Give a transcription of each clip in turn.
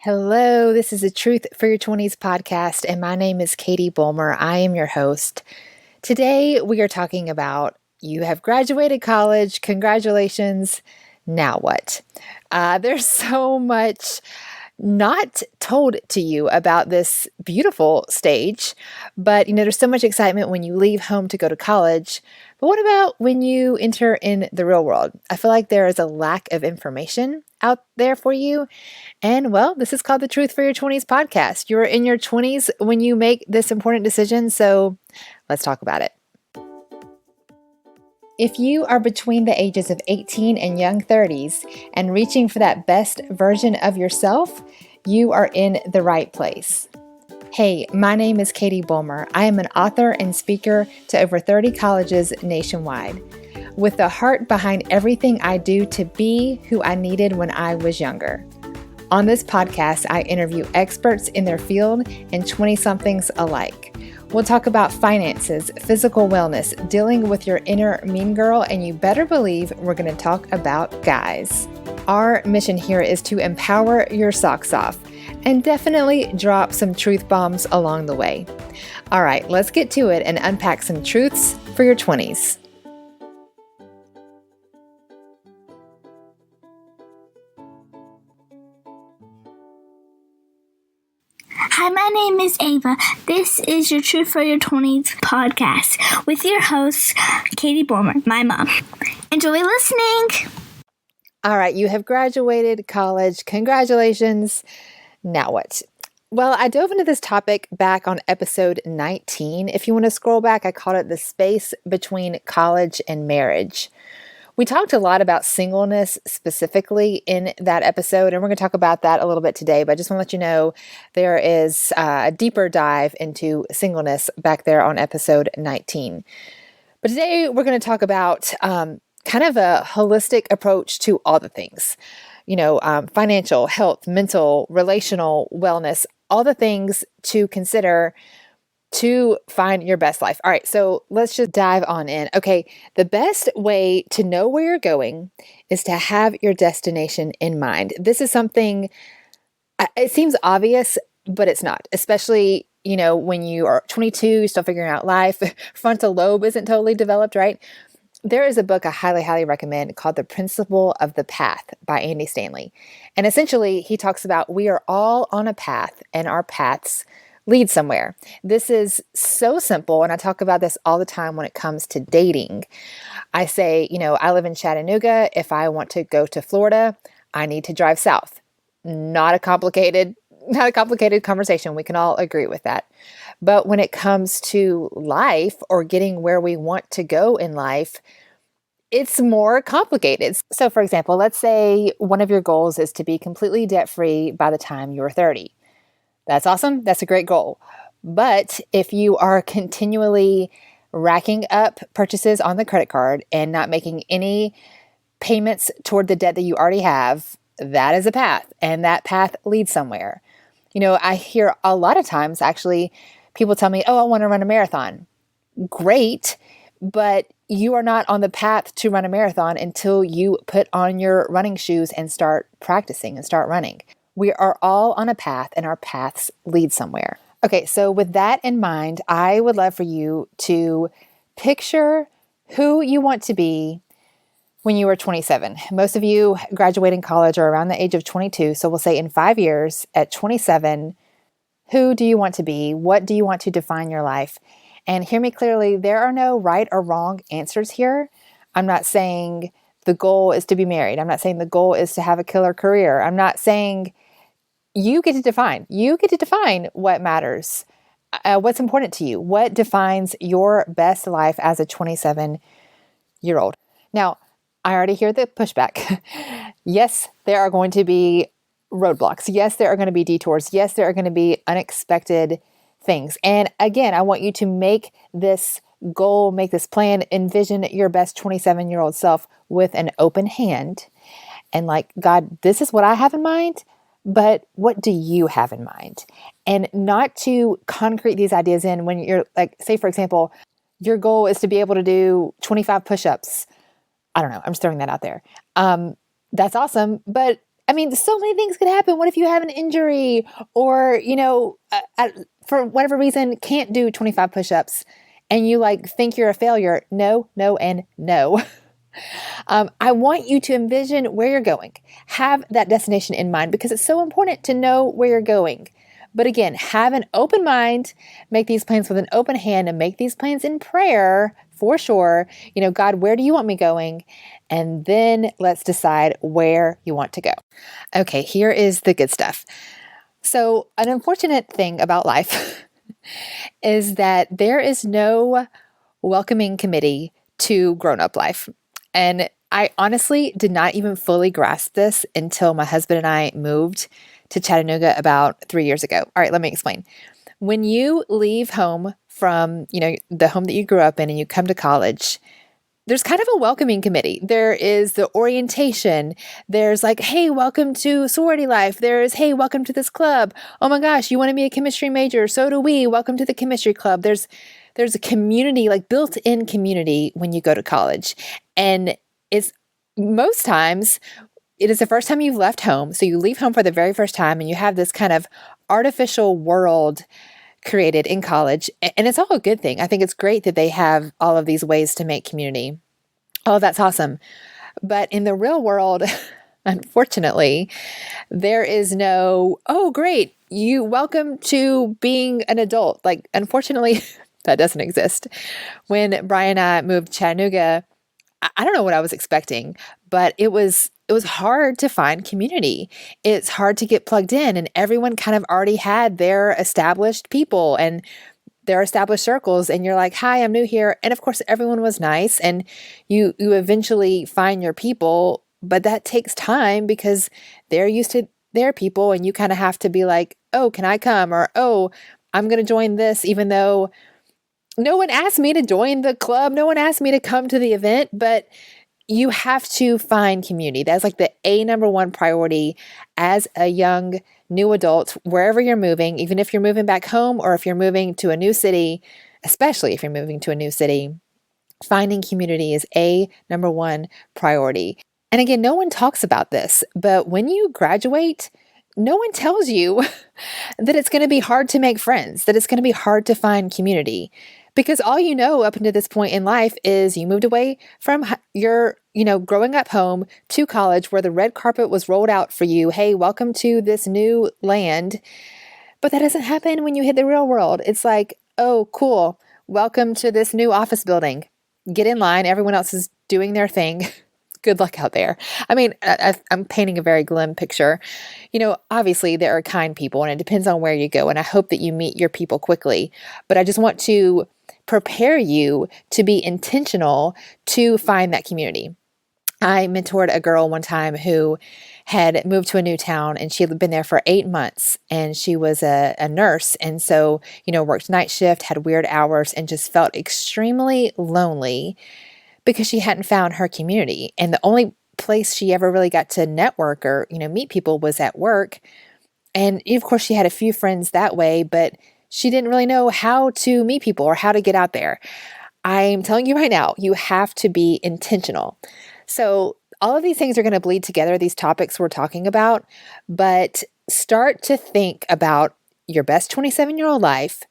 Hello, this is the Truth for Your 20s podcast, and my name is Katie Bulmer. I am your host. Today, we are talking about you have graduated college. Congratulations. Now what? There's so much not told to you about this beautiful stage, but there's so much excitement when you leave home to go to college. But what about when you enter in the real world? I feel like there is a lack of information out there for you. And well, this is called the Truth for Your 20s podcast. You're in your 20s when you make this important decision, so let's talk about it. If you are between the ages of 18 and young 30s and reaching for that best version of yourself, you are in the right place. Hey, my name is Katie Bulmer. I am an author and speaker to over 30 colleges nationwide, with the heart behind everything I do to be who I needed when I was younger. On this podcast, I interview experts in their field and 20-somethings alike. We'll talk about finances, physical wellness, dealing with your inner mean girl, and you better believe we're going to talk about guys. Our mission here is to empower your socks off and definitely drop some truth bombs along the way. All right, let's get to it and unpack some truths for your 20s. Hi, my name is Ava. This is your Truth for Your 20s podcast with your host, Katie Bulmer, my mom. Enjoy listening. All right, you have graduated college. Congratulations. Now what? Well, I dove into this topic back on episode 19. If you want to scroll back, I called it the space between college and marriage. We talked a lot about singleness specifically in that episode, and we're going to talk about that a little bit today, but I just want to let you know there is a deeper dive into singleness back there on episode 19. But today we're going to talk about kind of a holistic approach to all the things, financial, health, mental, relational wellness, all the things to consider to find your best life. All right, so let's just dive on in. Okay, the best way to know where you're going is to have your destination in mind. This is something, it seems obvious, but it's not, especially, when you are 22, you're still figuring out life. Frontal lobe isn't totally developed, right? There is a book I highly, highly recommend called The Principle of the Path by Andy Stanley. And essentially, he talks about we are all on a path and our paths lead somewhere. This is so simple, and I talk about this all the time when it comes to dating. I say, I live in Chattanooga. If I want to go to Florida, I need to drive south. Not a complicated conversation. We can all agree with that. But when it comes to life or getting where we want to go in life, it's more complicated. So for example, let's say one of your goals is to be completely debt-free by the time you're 30. That's awesome. That's a great goal. But if you are continually racking up purchases on the credit card and not making any payments toward the debt that you already have, that is a path, and that path leads somewhere. I hear a lot of times, actually, people tell me, oh, I want to run a marathon. Great, but you are not on the path to run a marathon until you put on your running shoes and start practicing and start running. We are all on a path, and our paths lead somewhere. Okay, so with that in mind, I would love for you to picture who you want to be when you are 27. Most of you graduating college are around the age of 22, so we'll say in 5 years at 27, who do you want to be? What do you want to define your life? And hear me clearly, there are no right or wrong answers here. I'm not saying the goal is to be married. I'm not saying the goal is to have a killer career. I'm not saying you get to define. You get to define what matters, what's important to you, what defines your best life as a 27-year-old. Now, I already hear the pushback. Yes, there are going to be roadblocks. Yes, there are going to be detours. Yes, there are going to be unexpected things. And again, I want you to make this goal, make this plan, envision your best 27-year-old self with an open hand and God, this is what I have in mind. But what do you have in mind? And not to concrete these ideas in when you're say, for example, your goal is to be able to do 25 push-ups. I don't know. I'm just throwing that out there. That's awesome. But I mean, so many things could happen. What if you have an injury or, for whatever reason, can't do 25 push-ups and you like think you're a failure? No, no, and no. I want you to envision where you're going. Have that destination in mind because it's so important to know where you're going. But again, have an open mind, make these plans with an open hand, and make these plans in prayer for sure. God, where do you want me going? And then let's decide where you want to go. Okay, here is the good stuff. So, an unfortunate thing about life is that there is no welcoming committee to grown-up life. And I honestly did not even fully grasp this until my husband and I moved to Chattanooga about 3 years ago. All right, let me explain. When you leave home from, the home that you grew up in and you come to college, there's kind of a welcoming committee. There is the orientation. There's like, hey, welcome to sorority life. There's, hey, welcome to this club. Oh my gosh, you want to be a chemistry major? So do we. Welcome to the chemistry club. There's a community, like built-in community when you go to college. And it's most times, it is the first time you've left home. So you leave home for the very first time and you have this kind of artificial world created in college. And it's all a good thing. I think it's great that they have all of these ways to make community. Oh, that's awesome. But in the real world, unfortunately, there is no, oh, great, you welcome to being an adult. Like, unfortunately, that doesn't exist. When Brian and I moved to Chattanooga, I don't know what I was expecting, but it was hard to find community. It's hard to get plugged in, and everyone kind of already had their established people and their established circles. And you're like, hi, I'm new here. And of course, everyone was nice, and you eventually find your people, but that takes time because they're used to their people, and you kind of have to be like, oh, can I come? Or, oh, I'm going to join this, even though no one asked me to join the club. No one asked me to come to the event, but you have to find community. That's like the number one priority as a young new adult, wherever you're moving, even if you're moving back home or if you're moving to a new city, especially if you're moving to a new city, finding community is number one priority. And again, no one talks about this, but when you graduate, no one tells you that it's going to be hard to make friends, that it's going to be hard to find community. Because all you know up until this point in life is you moved away from your, growing up home to college where the red carpet was rolled out for you. Hey, welcome to this new land. But that doesn't happen when you hit the real world. It's like, oh, cool. Welcome to this new office building. Get in line. Everyone else is doing their thing. Good luck out there. I mean, I'm painting a very glim picture. Obviously there are kind people and it depends on where you go. And I hope that you meet your people quickly. But I just want to prepare you to be intentional to find that community. I mentored a girl one time who had moved to a new town and she had been there for 8 months and she was a nurse. And so, worked night shift, had weird hours and just felt extremely lonely because she hadn't found her community. And the only place she ever really got to network or, meet people was at work. And of course she had a few friends that way, but she didn't really know how to meet people or how to get out there. I'm telling you right now, you have to be intentional. So all of these things are going to bleed together, these topics we're talking about, but start to think about your best 27-year-old life,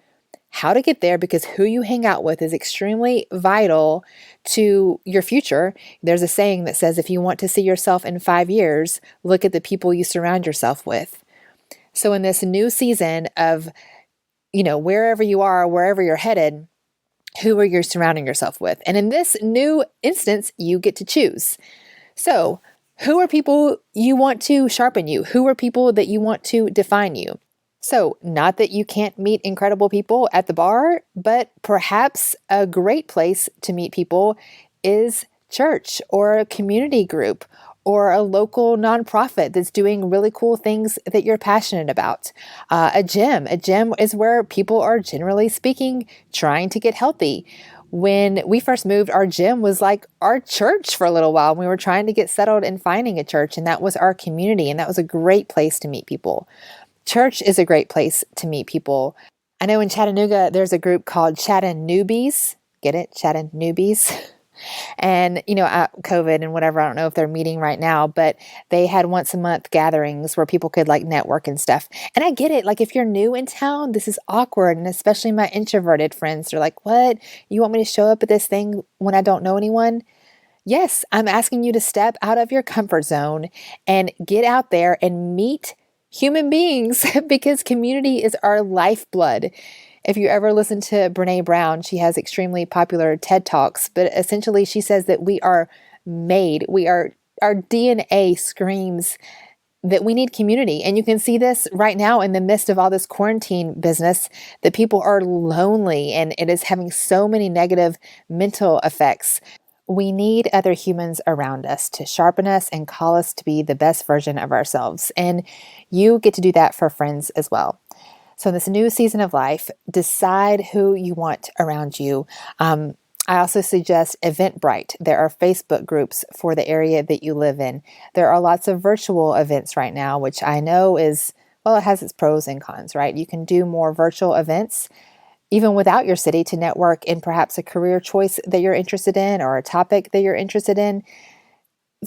how to get there, because who you hang out with is extremely vital to your future. There's a saying that says, if you want to see yourself in 5 years, look at the people you surround yourself with. So in this new season of, wherever you are, wherever you're headed, who are you surrounding yourself with? And in this new instance, you get to choose. So who are people you want to sharpen you? Who are people that you want to define you? So not that you can't meet incredible people at the bar, but perhaps a great place to meet people is church or a community group or a local nonprofit that's doing really cool things that you're passionate about. A gym is where people are, generally speaking, trying to get healthy. When we first moved, our gym was like our church for a little while. We were trying to get settled and finding a church, and that was our community, and that was a great place to meet people. Church is a great place to meet people. I know in Chattanooga, there's a group called Chattanoobies. Get it? Chattanoobies. And, COVID and whatever, I don't know if they're meeting right now, but they had once a month gatherings where people could like network and stuff. And I get it. Like if you're new in town, this is awkward. And especially my introverted friends are like, what? You want me to show up at this thing when I don't know anyone? Yes, I'm asking you to step out of your comfort zone and get out there and meet human beings because community is our lifeblood. If you ever listen to Brene Brown, she has extremely popular TED Talks, but essentially she says that we are made, our DNA screams that we need community. And you can see this right now in the midst of all this quarantine business, that people are lonely and it is having so many negative mental effects. We need other humans around us to sharpen us and call us to be the best version of ourselves. And you get to do that for friends as well. So in this new season of life, decide who you want around you. I also suggest Eventbrite. There are Facebook groups for the area that you live in. There are lots of virtual events right now, which I know it has its pros and cons, right? You can do more virtual events even without your city to network in perhaps a career choice that you're interested in or a topic that you're interested in.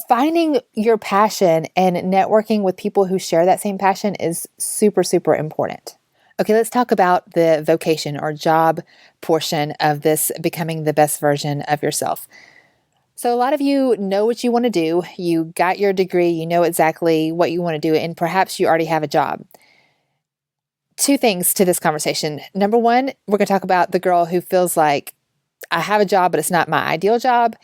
Finding your passion and networking with people who share that same passion is super, super important. Okay, let's talk about the vocation or job portion of this becoming the best version of yourself. So a lot of you know what you want to do. You got your degree, you know exactly what you want to do, and perhaps you already have a job. Two things to this conversation. Number one, we're going to talk about the girl who feels like I have a job, but it's not my ideal job.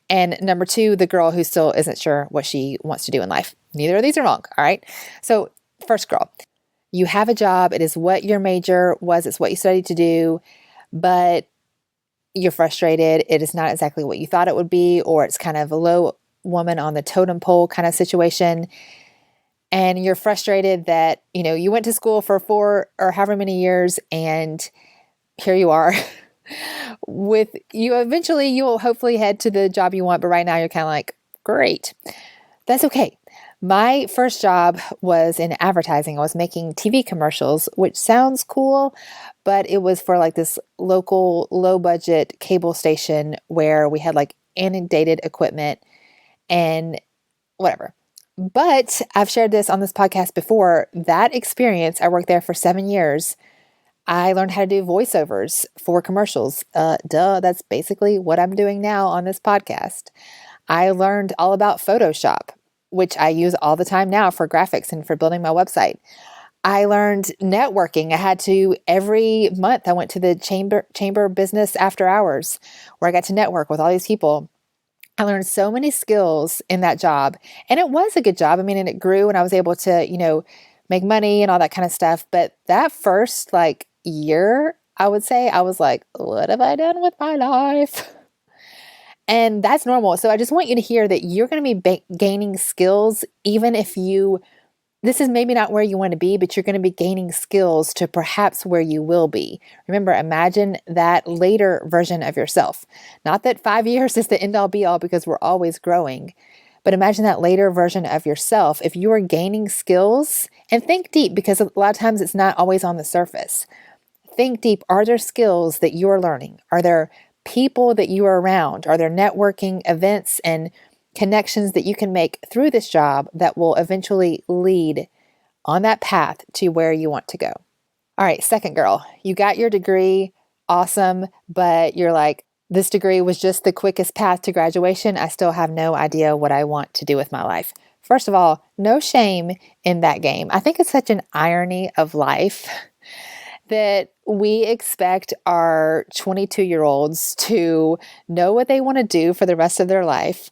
And number two, the girl who still isn't sure what she wants to do in life. Neither of these are wrong. All right. So first girl, you have a job. It is what your major was. It's what you studied to do, but you're frustrated. It is not exactly what you thought it would be, or it's kind of a low woman on the totem pole kind of situation. And you're frustrated that, you went to school for 4 or however many years, and here you are with you. Eventually you will hopefully head to the job you want. But right now you're kind of like, great, that's okay. My first job was in advertising. I was making TV commercials, which sounds cool, but it was for like this local low budget cable station where we had like inundated equipment and whatever. But I've shared this on this podcast before. That experience, I worked there for 7 years. I learned how to do voiceovers for commercials. That's basically what I'm doing now on this podcast. I learned all about Photoshop, which I use all the time now for graphics and for building my website. I learned networking. Every month I went to the chamber business after hours where I got to network with all these people. I learned so many skills in that job, and it was a good job. And it grew and I was able to, make money and all that kind of stuff. But that first year, I would say I was like, what have I done with my life? And that's normal. So I just want you to hear that you're going to be gaining skills, even if this is maybe not where you want to be, but you're going to be gaining skills to perhaps where you will be. Remember, imagine that later version of yourself. Not that 5 years is the end all be all, because we're always growing, but imagine that later version of yourself. If you are gaining skills, and think deep, because a lot of times it's not always on the surface. Think deep. Are there skills that you are learning? Are there people that you are around? Are there networking events and connections that you can make through this job that will eventually lead on that path to where you want to go? All right, second girl, you got your degree, awesome, but you're like, this degree was just the quickest path to graduation. I still have no idea what I want to do with my life. First of all, no shame in that game. I think it's such an irony of life that we expect our 22-year-olds to know what they want to do for the rest of their life.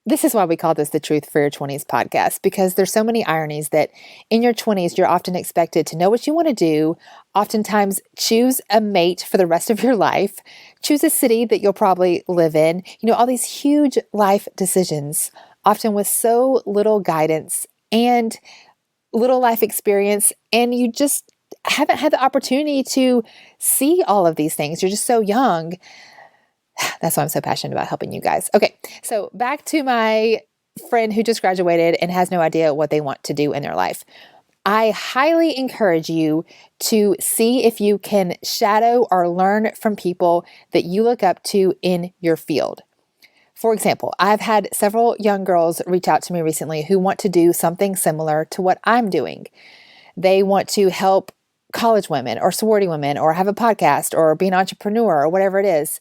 This is why we call this the Truth for Your 20s podcast, because there's so many ironies that in your 20s, you're often expected to know what you want to do, oftentimes choose a mate for the rest of your life, choose a city that you'll probably live in, all these huge life decisions, often with so little guidance and little life experience, and you just haven't had the opportunity to see all of these things. You're just so young. That's why I'm so passionate about helping you guys. Okay, so back to my friend who just graduated and has no idea what they want to do in their life. I highly encourage you to see if you can shadow or learn from people that you look up to in your field. For example, I've had several young girls reach out to me recently who want to do something similar to what I'm doing. They want to help college women or sorority women or have a podcast or be an entrepreneur or whatever it is.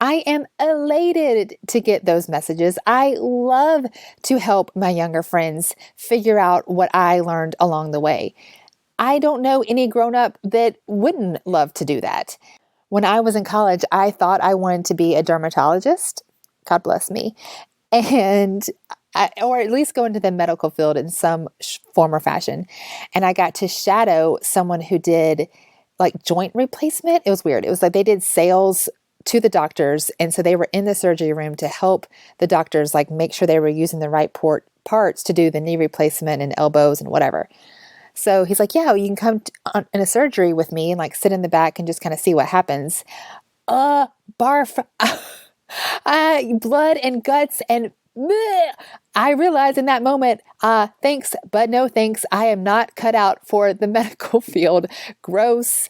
I am elated to get those messages. I love to help my younger friends figure out what I learned along the way. I don't know any grown up that wouldn't love to do that. When I was in college, I thought I wanted to be a dermatologist. God bless me. Or at least go into the medical field in some form or fashion. And I got to shadow someone who did like joint replacement. It was weird. It was like they did sales to the doctors. And so they were in the surgery room to help the doctors like make sure they were using the right parts to do the knee replacement and elbows and whatever. So he's like, yeah, you can come in a surgery with me and like sit in the back and just kind of see what happens. Barf, blood and guts and bleh. I realized in that moment, thanks, but no thanks. I am not cut out for the medical field. Gross.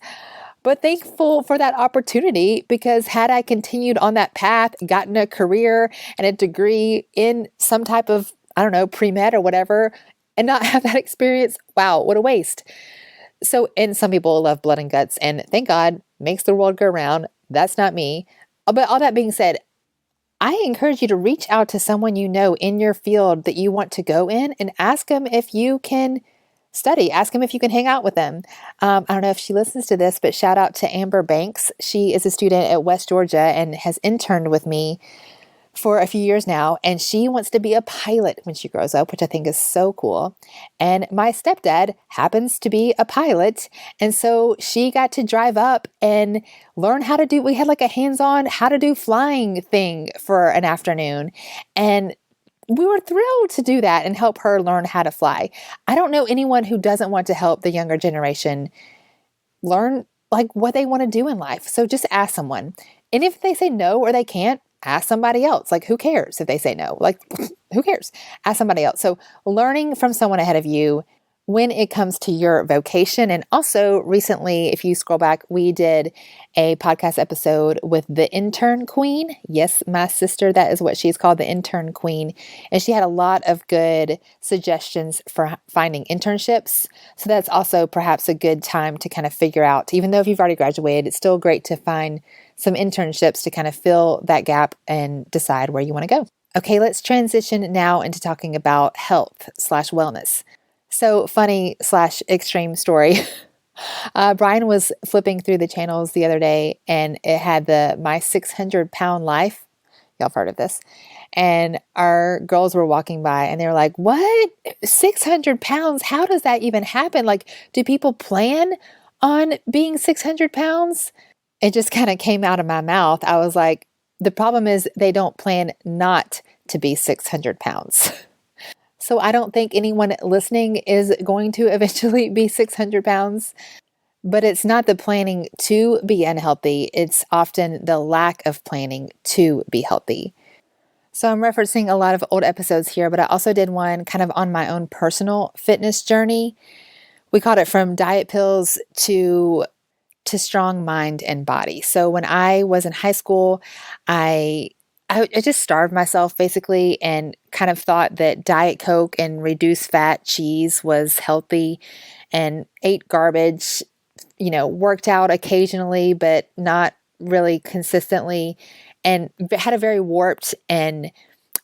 But thankful for that opportunity, because had I continued on that path, gotten a career and a degree in some type of, I don't know, pre-med or whatever, and not have that experience, wow, what a waste. So, and some people love blood and guts, and thank God, makes the world go round. That's not me. But all that being said, I encourage you to reach out to someone you know in your field that you want to go in and ask them if you can study. Ask them if you can hang out with them. I don't know if she listens to this, but shout out to Amber Banks. She is a student at West Georgia and has interned with me for a few years now, and she wants to be a pilot when she grows up, which I think is so cool. And my stepdad happens to be a pilot, and so she got to drive up and learn how to do, we had like a hands-on how to do flying thing for an afternoon, and we were thrilled to do that and help her learn how to fly. I don't know anyone who doesn't want to help the younger generation learn like what they want to do in life. So just ask someone. And if they say no or they can't, ask somebody else. Like, who cares if they say no? Like, who cares? Ask somebody else. So learning from someone ahead of you when it comes to your vocation. And also recently, if you scroll back, we did a podcast episode with the intern queen. Yes, my sister, that is what she's called, the intern queen. And she had a lot of good suggestions for finding internships. So that's also perhaps a good time to kind of figure out, even though if you've already graduated, it's still great to find some internships to kind of fill that gap and decide where you want to go. Okay, let's transition now into talking about health/wellness. So funny / extreme story. Brian was flipping through the channels the other day, and it had the My 600 Pound Life. Y'all have heard of this. And our girls were walking by and they were like, what? 600 pounds? How does that even happen? Like, do people plan on being 600 pounds? It just kind of came out of my mouth. I was like, the problem is they don't plan not to be 600 pounds. So I don't think anyone listening is going to eventually be 600 pounds, but it's not the planning to be unhealthy. It's often the lack of planning to be healthy. So I'm referencing a lot of old episodes here, but I also did one kind of on my own personal fitness journey. We called it From Diet Pills to Strong Mind and Body. So when I was in high school, I just starved myself basically and kind of thought that Diet Coke and reduced fat cheese was healthy, and ate garbage, worked out occasionally, but not really consistently, and had a very warped and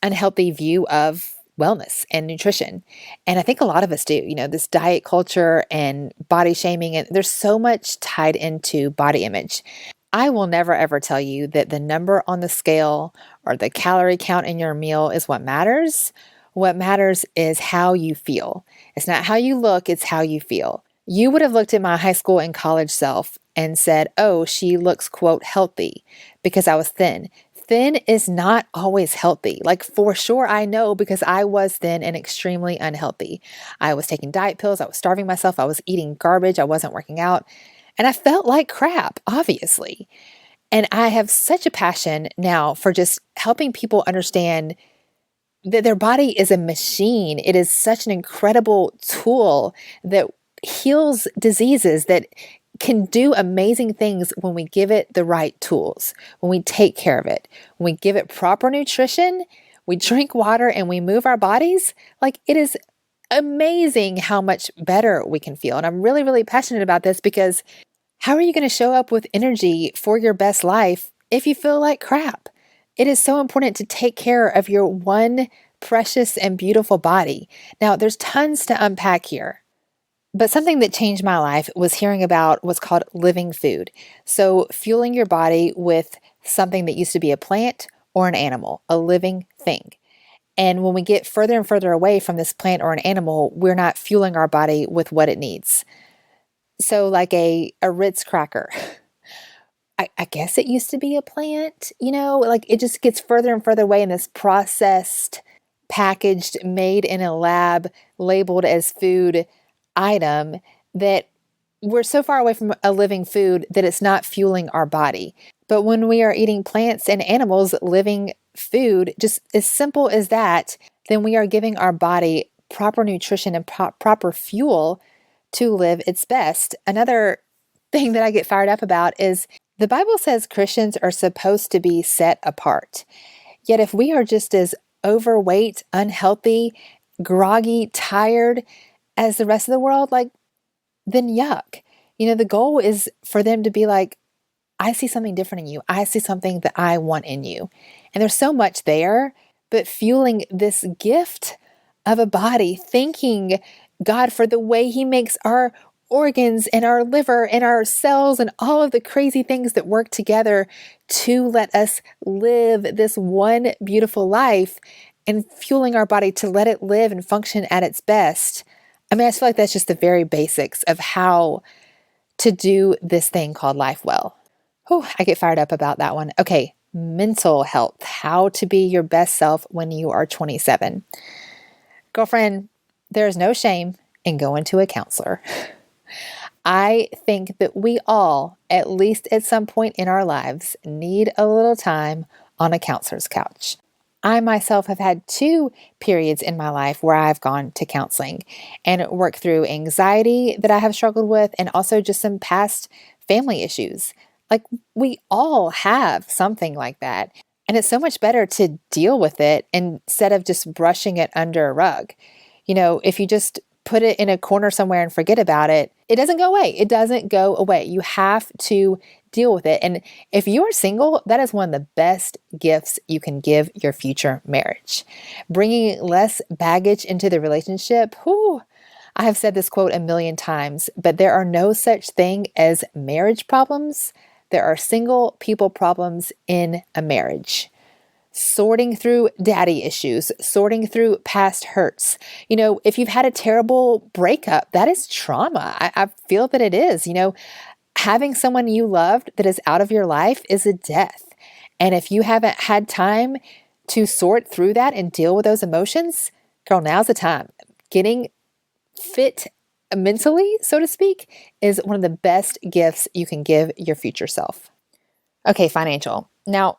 unhealthy view of wellness and nutrition. And I think a lot of us do, this diet culture and body shaming, and there's so much tied into body image. I will never ever tell you that the number on the scale or the calorie count in your meal is what matters. What matters is how you feel. It's not how you look, it's how you feel. You would have looked at my high school and college self and said, oh, she looks, quote, healthy because I was thin. Thin is not always healthy. Like, for sure, I know, because I was thin and extremely unhealthy. I was taking diet pills. I was starving myself. I was eating garbage. I wasn't working out. And I felt like crap, obviously. And I have such a passion now for just helping people understand that their body is a machine. It is such an incredible tool that heals diseases, that can do amazing things when we give it the right tools, when we take care of it, when we give it proper nutrition, we drink water and we move our bodies. Like, it is amazing how much better we can feel. And I'm really, really passionate about this because how are you going to show up with energy for your best life if you feel like crap? It is so important to take care of your one precious and beautiful body. Now, there's tons to unpack here. But something that changed my life was hearing about what's called living food. So fueling your body with something that used to be a plant or an animal, a living thing. And when we get further and further away from this plant or an animal, we're not fueling our body with what it needs. So like a Ritz cracker, I guess it used to be a plant, like it just gets further and further away in this processed, packaged, made in a lab, labeled as food item that we're so far away from a living food that it's not fueling our body. But when we are eating plants and animals, living food, just as simple as that, then we are giving our body proper nutrition and proper fuel to live its best. Another thing that I get fired up about is the Bible says Christians are supposed to be set apart. Yet if we are just as overweight, unhealthy, groggy, tired as the rest of the world, then yuck. The goal is for them to be like, I see something different in you. I see something that I want in you. And there's so much there, but fueling this gift of a body, thanking God for the way He makes our organs and our liver and our cells and all of the crazy things that work together to let us live this one beautiful life, and fueling our body to let it live and function at its best. I mean, I feel like that's just the very basics of how to do this thing called life well. Oh, I get fired up about that one. Okay, mental health, how to be your best self when you are 27. Girlfriend, there's no shame in going to a counselor. I think that we all, at least at some point in our lives, need a little time on a counselor's couch. I myself have had 2 periods in my life where I've gone to counseling and worked through anxiety that I have struggled with, and also just some past family issues. Like, we all have something like that. And it's so much better to deal with it instead of just brushing it under a rug. If you just put it in a corner somewhere and forget about it, it doesn't go away. It doesn't go away. You have to deal with it. And if you are single, that is one of the best gifts you can give your future marriage. Bringing less baggage into the relationship. I have said this quote a million times, but there are no such thing as marriage problems. There are single people problems in a marriage. Sorting through daddy issues, sorting through past hurts. If you've had a terrible breakup, that is trauma. I feel that it is. Having someone you loved that is out of your life is a death. And if you haven't had time to sort through that and deal with those emotions, girl, now's the time. Getting fit mentally, so to speak, is one of the best gifts you can give your future self. Okay, financial. Now,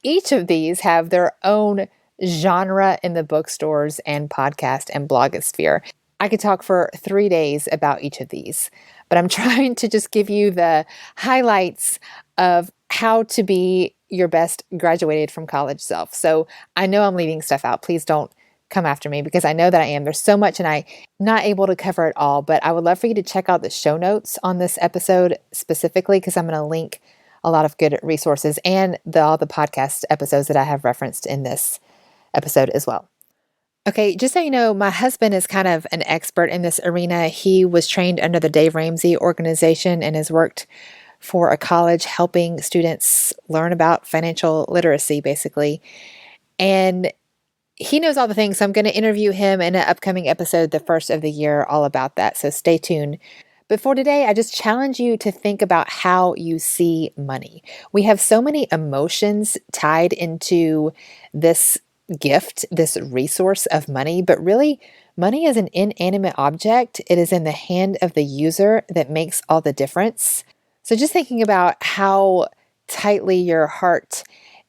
each of these have their own genre in the bookstores and podcast and blogosphere. I could talk for 3 days about each of these, but I'm trying to just give you the highlights of how to be your best graduated from college self. So I know I'm leaving stuff out. Please don't come after me, because I know that I am. There's so much and I'm not able to cover it all, but I would love for you to check out the show notes on this episode specifically, because I'm going to link a lot of good resources and all the podcast episodes that I have referenced in this episode as well. Okay, just so you know, my husband is kind of an expert in this arena. He was trained under the Dave Ramsey organization and has worked for a college helping students learn about financial literacy, basically. And he knows all the things. So I'm going to interview him in an upcoming episode, the first of the year, all about that. So stay tuned. But for today, I just challenge you to think about how you see money. We have so many emotions tied into this gift, this resource of money, but really, money is an inanimate object. It is in the hand of the user that makes all the difference. So just thinking about how tightly your heart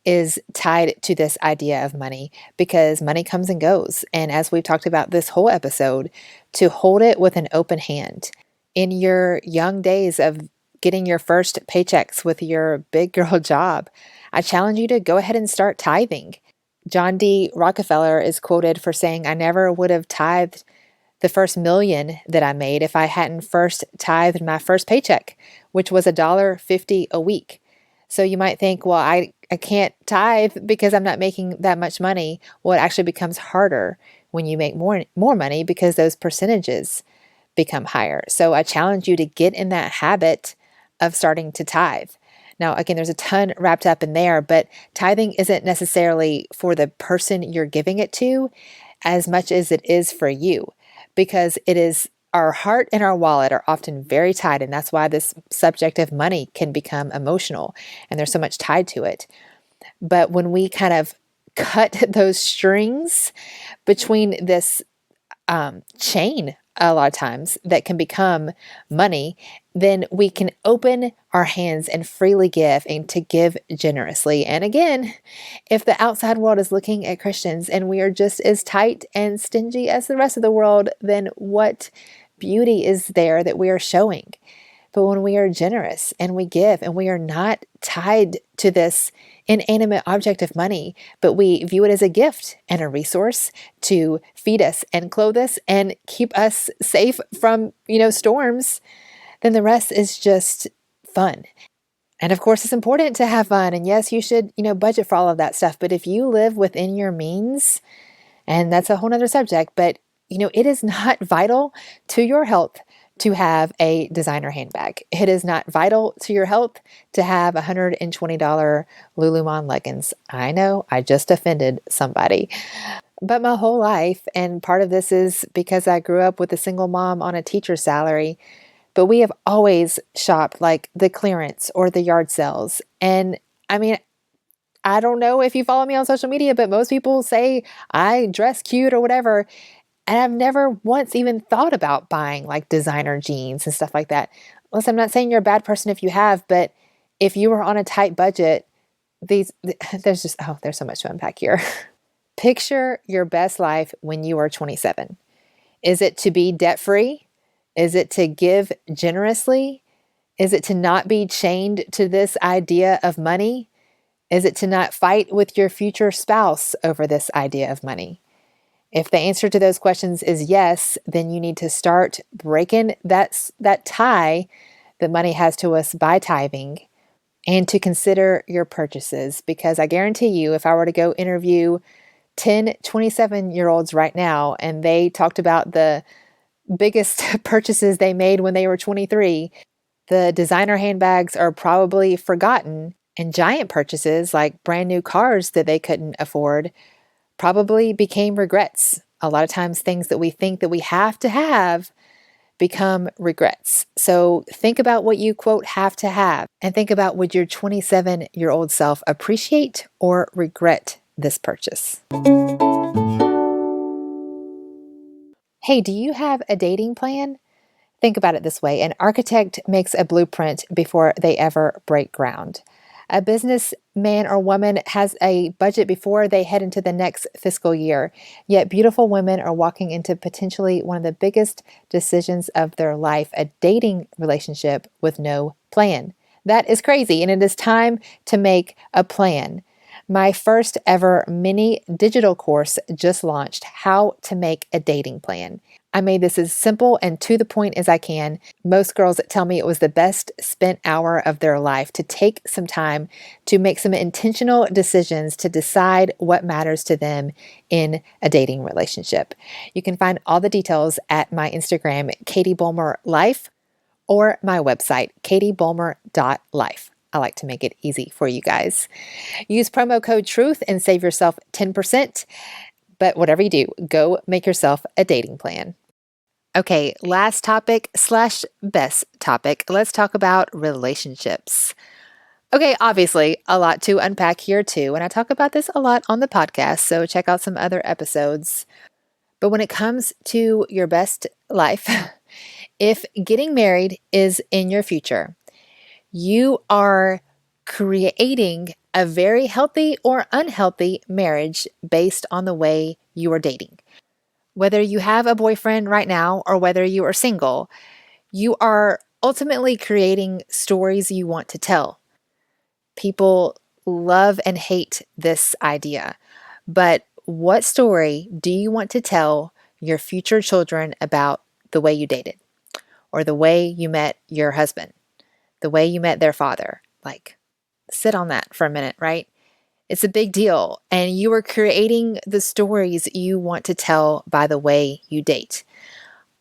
is tied to this idea of money, because money comes and goes. And as we've talked about this whole episode, to hold it with an open hand. In your young days of getting your first paychecks with your big girl job, I challenge you to go ahead and start tithing. John D. Rockefeller is quoted for saying, "I never would have tithed the first million that I made if I hadn't first tithed my first paycheck, which was $1.50 a week." So you might think, well, I can't tithe because I'm not making that much money. Well, it actually becomes harder when you make more money because those percentages become higher. So I challenge you to get in that habit of starting to tithe. Now, again, there's a ton wrapped up in there, but tithing isn't necessarily for the person you're giving it to as much as it is for you, because it is our heart and our wallet are often very tied. And that's why this subject of money can become emotional and there's so much tied to it. But when we kind of cut those strings between this chain, a lot of times that can become money, then we can open our hands and freely give and to give generously. And again, if the outside world is looking at Christians and we are just as tight and stingy as the rest of the world, then what beauty is there that we are showing? But when we are generous and we give and we are not tied to this inanimate object of money, but we view it as a gift and a resource to feed us and clothe us and keep us safe from, storms, then the rest is just fun. And of course, it's important to have fun. And yes, you should, budget for all of that stuff. But if you live within your means, and that's a whole nother subject, but it is not vital to your health to have a designer handbag. It is not vital to your health to have $120 Lululemon leggings. I know, I just offended somebody. But my whole life, and part of this is because I grew up with a single mom on a teacher's salary, but we have always shopped like the clearance or the yard sales. And I mean, I don't know if you follow me on social media, but most people say I dress cute or whatever. And I've never once even thought about buying like designer jeans and stuff like that. Listen, I'm not saying you're a bad person if you have, but if you were on a tight budget, there's so much to unpack here. Picture your best life when you are 27. Is it to be debt-free? Is it to give generously? Is it to not be chained to this idea of money? Is it to not fight with your future spouse over this idea of money? If the answer to those questions is yes, then you need to start breaking that tie that money has to us by tithing, and to consider your purchases. Because I guarantee you, if I were to go interview 10 27-year-olds right now and they talked about the biggest purchases they made when they were 23, the designer handbags are probably forgotten, and giant purchases like brand new cars that they couldn't afford probably became regrets. A lot of times things that we think that we have to have become regrets. So think about what you, quote, have to have, and think about, would your 27-year-old self appreciate or regret this purchase? Hey, do you have a dating plan? Think about it this way. An architect makes a blueprint before they ever break ground. A businessman or woman has a budget before they head into the next fiscal year. Yet beautiful women are walking into potentially one of the biggest decisions of their life, a dating relationship with no plan. That is crazy, and it is time to make a plan. My first ever mini digital course just launched, How to Make a Dating Plan. I made this as simple and to the point as I can. Most girls tell me it was the best spent hour of their life to take some time to make some intentional decisions to decide what matters to them in a dating relationship. You can find all the details at my Instagram, Katie Bulmer Life, or my website, katiebulmer.life. I like to make it easy for you guys. Use promo code TRUTH and save yourself 10%. But whatever you do, go make yourself a dating plan. Okay, last topic / best topic. Let's talk about relationships. Okay, obviously a lot to unpack here too, and I talk about this a lot on the podcast, so check out some other episodes. But when it comes to your best life, if getting married is in your future, you are creating a very healthy or unhealthy marriage based on the way you are dating. Whether you have a boyfriend right now or whether you are single, you are ultimately creating stories you want to tell. People love and hate this idea, but what story do you want to tell your future children about the way you dated, or the way you met your husband, the way you met their father? Like, sit on that for a minute, right? It's a big deal, and you are creating the stories you want to tell by the way you date.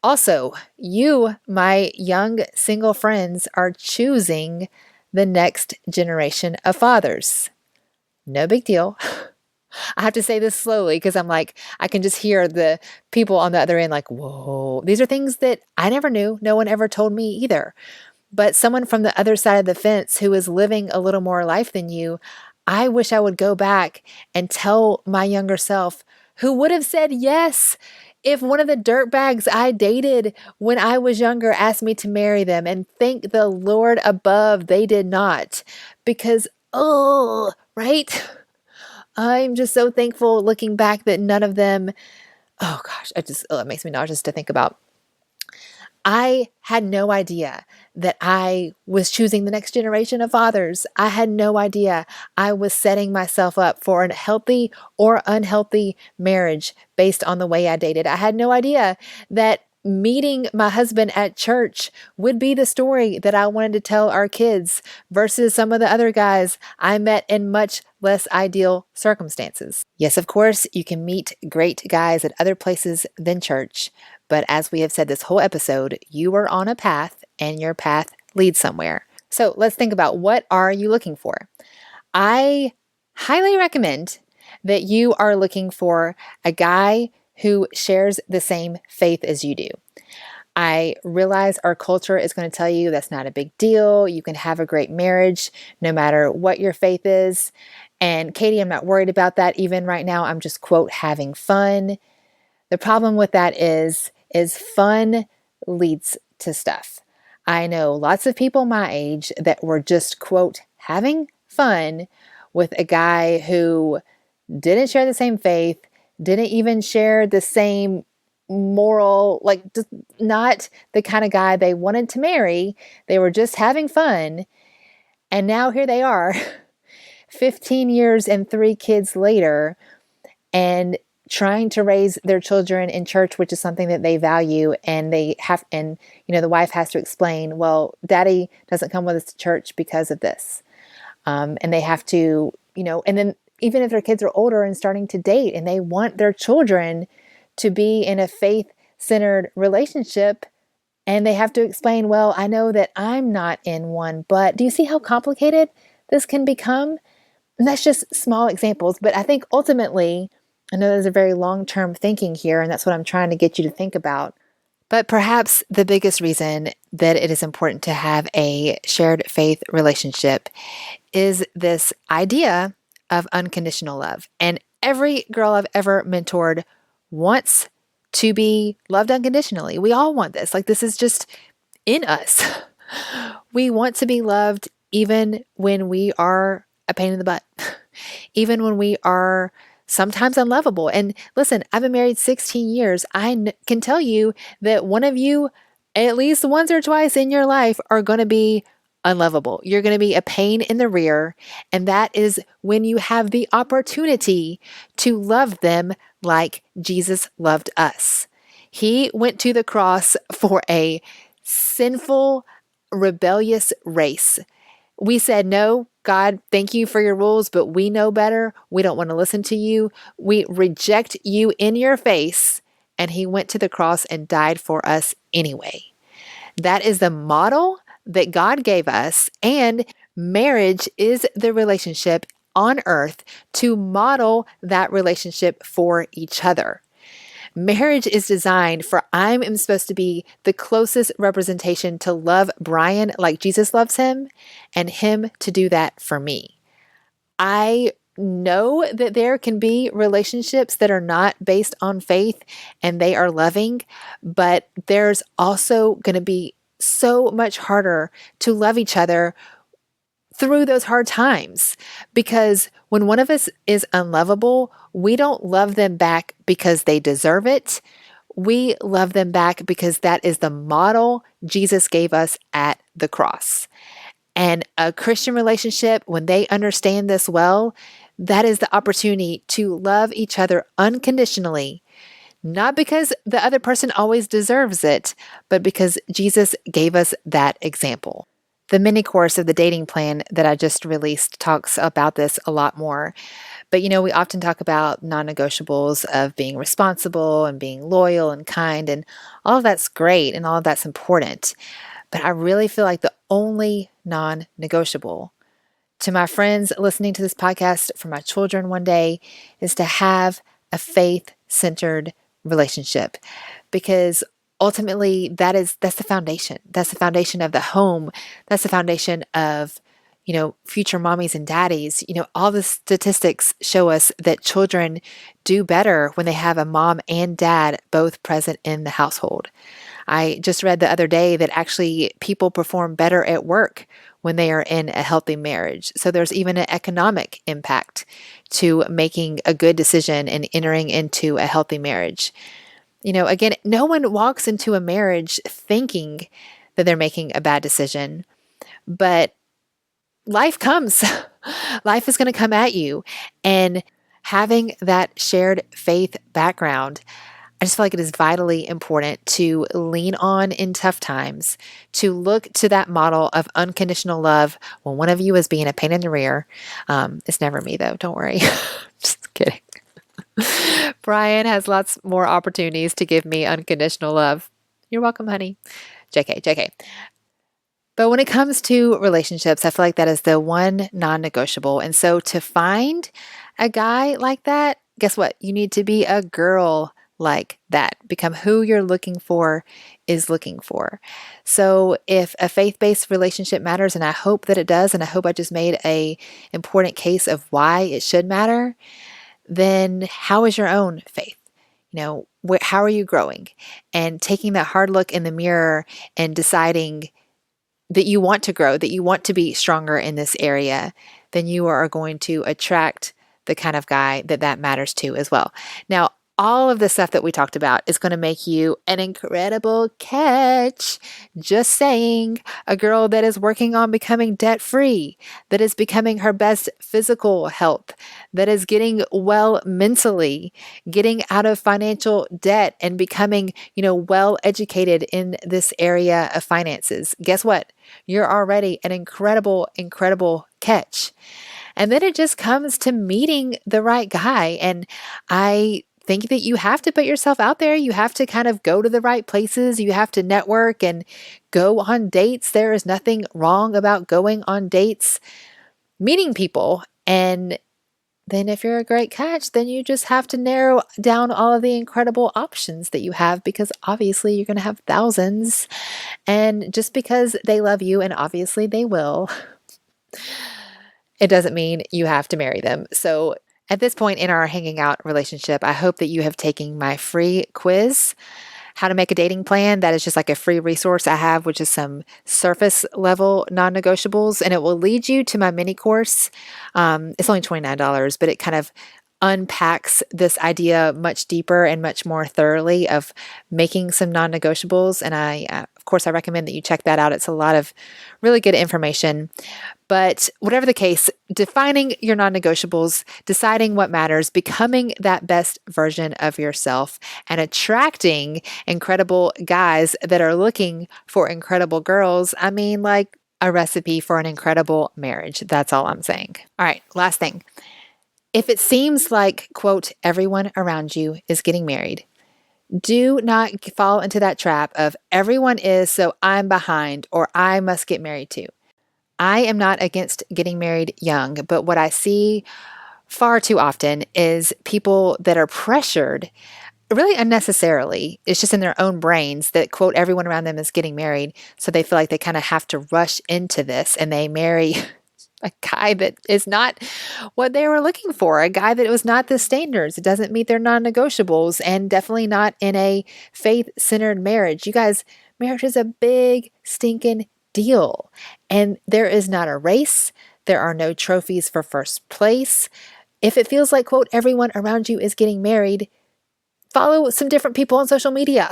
Also, you, my young single friends, are choosing the next generation of fathers. No big deal. I have to say this slowly because I'm like, I can just hear the people on the other end like, whoa, these are things that I never knew. No one ever told me either. But someone from the other side of the fence who is living a little more life than you, I wish I would go back and tell my younger self, who would have said yes if one of the dirtbags I dated when I was younger asked me to marry them. And thank the Lord above they did not. Because, oh, right? I'm just so thankful looking back that none of them, oh gosh, it makes me nauseous to think about. I had no idea that I was choosing the next generation of fathers. I had no idea I was setting myself up for a healthy or unhealthy marriage based on the way I dated. I had no idea that meeting my husband at church would be the story that I wanted to tell our kids versus some of the other guys I met in much less ideal circumstances. Yes, of course, you can meet great guys at other places than church. But as we have said this whole episode, you are on a path and your path leads somewhere. So let's think about, what are you looking for? I highly recommend that you are looking for a guy who shares the same faith as you do. I realize our culture is going to tell you that's not a big deal. You can have a great marriage no matter what your faith is. And Katie, I'm not worried about that even right now. I'm just, quote, having fun. The problem with that is fun leads to stuff. I know lots of people my age that were just, quote, having fun with a guy who didn't share the same faith, didn't even share the same moral, like just not the kind of guy they wanted to marry. They were just having fun. And now here they are, 15 years and 3 kids later, and trying to raise their children in church, which is something that they value. And the wife has to explain, well, daddy doesn't come with us to church because of this. And they have to, and then even if their kids are older and starting to date and they want their children to be in a faith-centered relationship, and they have to explain, well, I know that I'm not in one, but do you see how complicated this can become? And that's just small examples. But I think ultimately, I know there's a very long-term thinking here, and that's what I'm trying to get you to think about. But perhaps the biggest reason that it is important to have a shared faith relationship is this idea of unconditional love. And every girl I've ever mentored wants to be loved unconditionally. We all want this. Like, this is just in us. We want to be loved even when we are a pain in the butt, even when we are sometimes unlovable. And listen, I've been married 16 years. I can tell you that one of you, at least once or twice in your life, are going to be unlovable. You're going to be a pain in the rear. And that is when you have the opportunity to love them like Jesus loved us. He went to the cross for a sinful, rebellious race. We said, no, God, thank you for your rules, but we know better. We don't want to listen to you. We reject you in your face. And he went to the cross and died for us anyway. That is the model that God gave us. And marriage is the relationship on earth to model that relationship for each other. Marriage is designed for, I am supposed to be the closest representation to love Brian like Jesus loves him, and him to do that for me. I know that there can be relationships that are not based on faith and they are loving, but there's also going to be so much harder to love each other through those hard times, because when one of us is unlovable, we don't love them back because they deserve it. We love them back because that is the model Jesus gave us at the cross. And a Christian relationship, when they understand this well, that is the opportunity to love each other unconditionally, not because the other person always deserves it, but because Jesus gave us that example. The mini course of the dating plan that I just released talks about this a lot more. But we often talk about non-negotiables of being responsible and being loyal and kind, and all of that's great and all of that's important. But I really feel like the only non-negotiable to my friends listening to this podcast, for my children one day, is to have a faith-centered relationship, because ultimately that's the foundation. That's the foundation of the home. That's the foundation of future mommies and daddies. All the statistics show us that children do better when they have a mom and dad both present in the household. I just read the other day that actually people perform better at work when they are in a healthy marriage. So there's even an economic impact to making a good decision and entering into a healthy marriage. Again, no one walks into a marriage thinking that they're making a bad decision, but life comes. Life is going to come at you. And having that shared faith background, I just feel like it is vitally important to lean on in tough times, to look to that model of unconditional love when one of you is being a pain in the rear. It's never me, though. Don't worry. Just kidding. Brian has lots more opportunities to give me unconditional love. You're welcome, honey. JK. But when it comes to relationships, I feel like that is the one non-negotiable. And so to find a guy like that, guess what? You need to be a girl like that. Become who you're looking for is looking for. So if a faith-based relationship matters, and I hope that it does, and I hope I just made a important case of why it should matter, then how is your own faith? How are you growing? And taking that hard look in the mirror and deciding that you want to grow, that you want to be stronger in this area, then you are going to attract the kind of guy that matters to as well. Now, all of the stuff that we talked about is going to make you an incredible catch. Just saying, a girl that is working on becoming debt-free, that is becoming her best physical health, that is getting well mentally, getting out of financial debt and becoming, well educated in this area of finances. Guess what? You're already an incredible, incredible catch. And then it just comes to meeting the right guy. And I think that you have to put yourself out there. You have to kind of go to the right places. You have to network and go on dates. There is nothing wrong about going on dates, meeting people. And then if you're a great catch, then you just have to narrow down all of the incredible options that you have, because obviously you're going to have thousands. And just because they love you, and obviously they will, it doesn't mean you have to marry them. So at this point in our hanging out relationship, I hope that you have taken my free quiz, How to Make a Dating Plan. That is just like a free resource I have, which is some surface level non-negotiables, and it will lead you to my mini course. It's only $29, but it kind of unpacks this idea much deeper and much more thoroughly of making some non-negotiables. And of course, I recommend that you check that out. It's a lot of really good information. But whatever the case, defining your non-negotiables, deciding what matters, becoming that best version of yourself, and attracting incredible guys that are looking for incredible girls. I mean, like a recipe for an incredible marriage. That's all I'm saying. All right, last thing. If it seems like, quote, everyone around you is getting married, do not fall into that trap of everyone is, so I'm behind, or I must get married too. I am not against getting married young, but what I see far too often is people that are pressured really unnecessarily. It's just in their own brains that, quote, everyone around them is getting married. So they feel like they kind of have to rush into this, and they marry a guy that is not what they were looking for, a guy that was not the standards. It doesn't meet their non-negotiables, and definitely not in a faith-centered marriage. You guys, marriage is a big stinking deal. And there is not a race. There are no trophies for first place. If it feels like, quote, everyone around you is getting married, follow some different people on social media.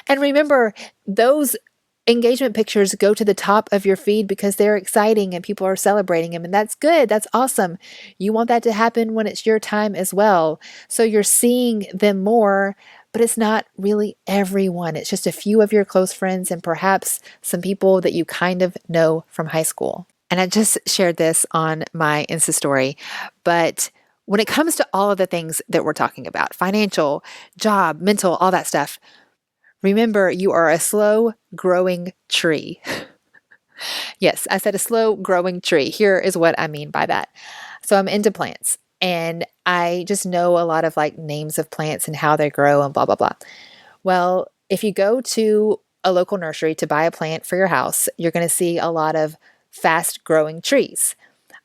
And remember, those engagement pictures go to the top of your feed because they're exciting and people are celebrating them. And that's good. That's awesome. You want that to happen when it's your time as well. So you're seeing them more, but it's not really everyone. It's just a few of your close friends and perhaps some people that you kind of know from high school. And I just shared this on my Insta story, but when it comes to all of the things that we're talking about, financial, job, mental, all that stuff, remember, you are a slow growing tree. Yes, I said a slow growing tree. Here is what I mean by that. So I'm into plants and I just know a lot of like names of plants and how they grow and blah, blah, blah. Well, if you go to a local nursery to buy a plant for your house, you're going to see a lot of fast growing trees.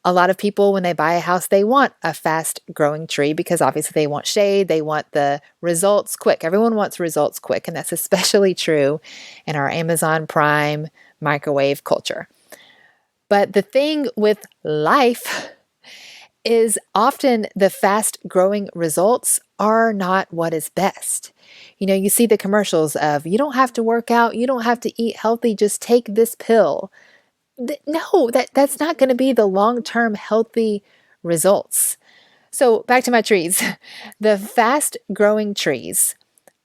A lot of people, when they buy a house, they want a fast growing tree because obviously they want shade. They want the results quick. Everyone wants results quick. And that's especially true in our Amazon Prime microwave culture. But the thing with life is often the fast growing results are not what is best. You know, you see the commercials of, you don't have to work out, you don't have to eat healthy, just take this pill. No, that's not going to be the long-term healthy results. So back to my trees. The fast-growing trees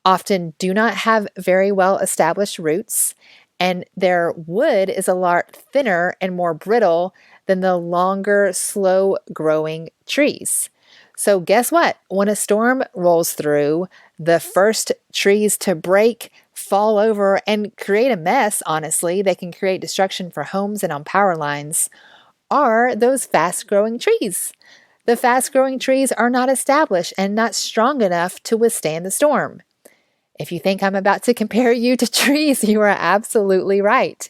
often do not have very well-established roots, and their wood is a lot thinner and more brittle than the longer, slow-growing trees. So guess what? When a storm rolls through, the first trees to break, fall over, and create a mess, honestly, they can create destruction for homes and on power lines, are those fast-growing trees. The fast-growing trees are not established and not strong enough to withstand the storm. If you think I'm about to compare you to trees, you are absolutely right.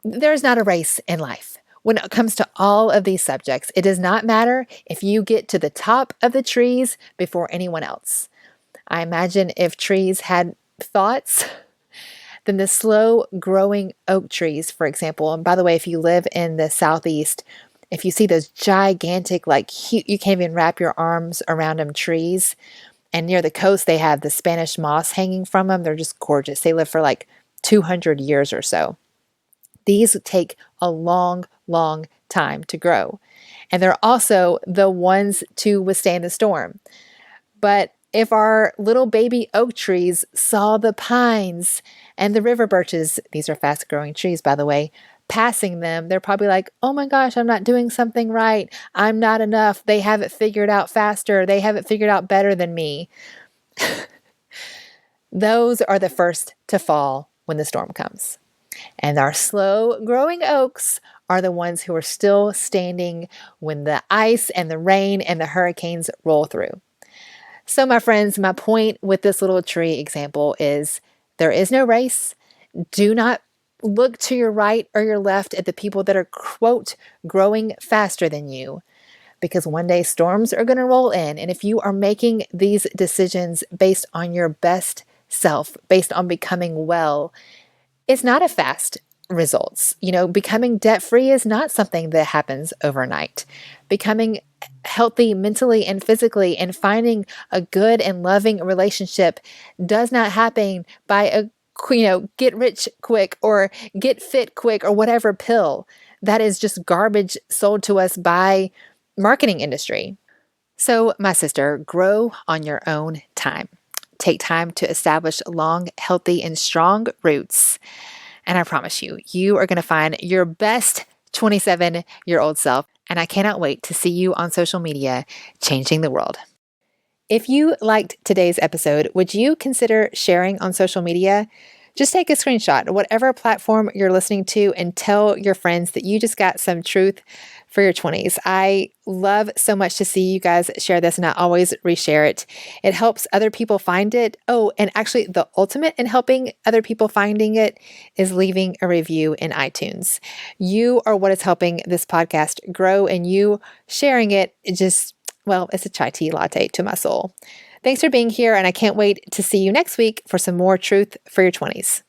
There's not a race in life. When it comes to all of these subjects, it does not matter if you get to the top of the trees before anyone else. I imagine if trees had thoughts, then the slow growing oak trees, for example, and by the way, if you live in the Southeast, if you see those gigantic, like you can't even wrap your arms around them trees, and near the coast, they have the Spanish moss hanging from them. They're just gorgeous. They live for like 200 years or so. These take a long, long time to grow. And they're also the ones to withstand the storm. But if our little baby oak trees saw the pines and the river birches, these are fast growing trees, by the way, passing them, they're probably like, oh my gosh, I'm not doing something right. I'm not enough. They have it figured out faster. They have it figured out better than me. Those are the first to fall when the storm comes. And our slow growing oaks are the ones who are still standing when the ice and the rain and the hurricanes roll through. So my friends, my point with this little tree example is there is no race. Do not look to your right or your left at the people that are, quote, growing faster than you, because one day storms are going to roll in. And if you are making these decisions based on your best self, based on becoming well, it's not a fast results. You know, becoming debt-free is not something that happens overnight. Becoming healthy mentally and physically and finding a good and loving relationship does not happen by a get rich quick or get fit quick or whatever pill. That is just garbage sold to us by marketing industry. So my sister, grow on your own time. Take time to establish long, healthy, and strong roots. And I promise you, you are going to find your best 27-year-old self. And I cannot wait to see you on social media changing the world. If you liked today's episode, would you consider sharing on social media? Just take a screenshot, whatever platform you're listening to, and tell your friends that you just got some truth for your 20s. I love so much to see you guys share this, and I always reshare it. It helps other people find it. Oh, and actually the ultimate in helping other people finding it is leaving a review in iTunes. You are what is helping this podcast grow, and you sharing it just, well, it's a chai tea latte to my soul. Thanks for being here, and I can't wait to see you next week for some more truth for your 20s.